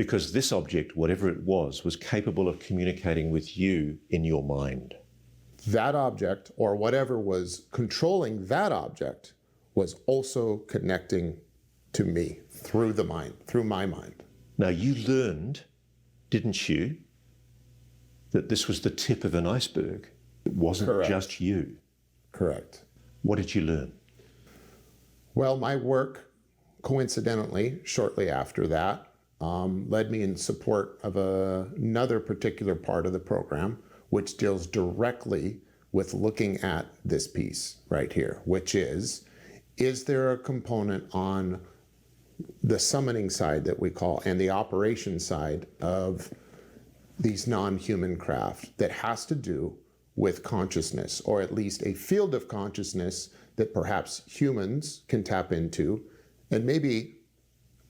Because this object, whatever it was capable of communicating with you in your mind. That object, or whatever was controlling that object, was also connecting to me through the mind, through my mind. Now, you learned, didn't you, that this was the tip of an iceberg. It wasn't Correct. just you. Correct. What did you learn? Well, my work, coincidentally, shortly after that, led me in support of another particular part of the program, which deals directly with looking at this piece right here, which is there a component on the summoning side that we call, and the operation side of these non-human craft that has to do with consciousness, or at least a field of consciousness that perhaps humans can tap into, and maybe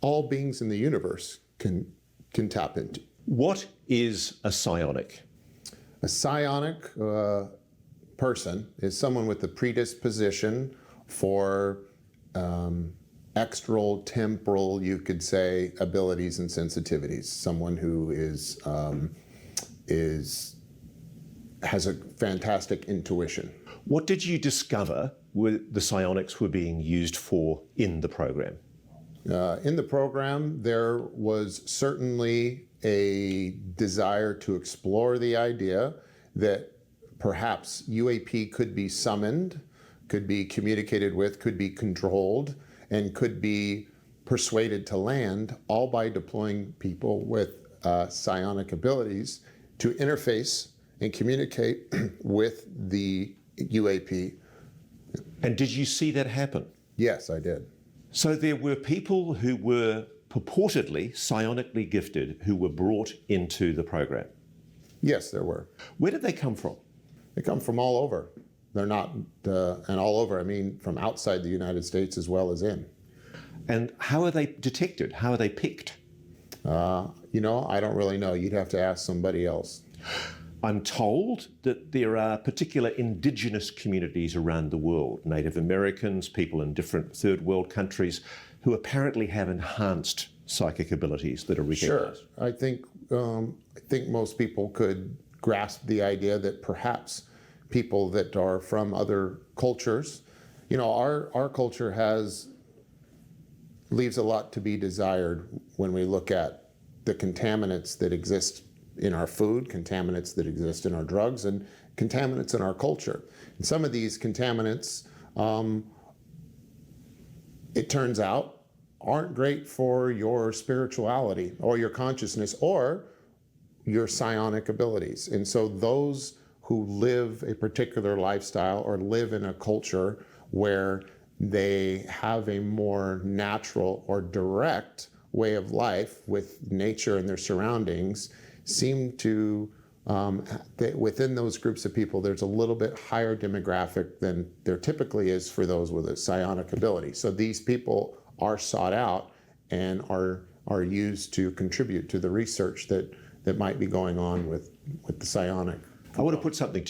all beings in the universe can tap into. What is a psionic? A psionic person is someone with a predisposition for extral, temporal, you could say, abilities and sensitivities. Someone who has a fantastic intuition. What did you discover the psionics were being used for in the program? In the program, there was certainly a desire to explore the idea that perhaps UAP could be summoned, could be communicated with, could be controlled, and could be persuaded to land, all by deploying people with psionic abilities to interface and communicate with the UAP. And did you see that happen? Yes, I did. So there were people who were purportedly psionically gifted who were brought into the program. Yes, there were. Where did they come from? They come from all over. They're not, and all over, I mean, from outside the United States as well as in. And how are they detected? How are they picked? You know, I don't really know. You'd have to ask somebody else. I'm told that there are particular indigenous communities around the world, Native Americans, people in different third world countries, who apparently have enhanced psychic abilities that are recognized. Sure. I think most people could grasp the idea that perhaps people that are from other cultures, you know, our culture leaves a lot to be desired when we look at the contaminants that exist in our food, contaminants that exist in our drugs, and contaminants in our culture. And some of these contaminants, it turns out, aren't great for your spirituality or your consciousness or your psionic abilities. And so those who live a particular lifestyle or live in a culture where they have a more natural or direct way of life with nature and their surroundings seem to, that within those groups of people, there's a little bit higher demographic than there typically is for those with a psionic ability. So these people are sought out and are used to contribute to the research that might be going on with the psionic. I want to put something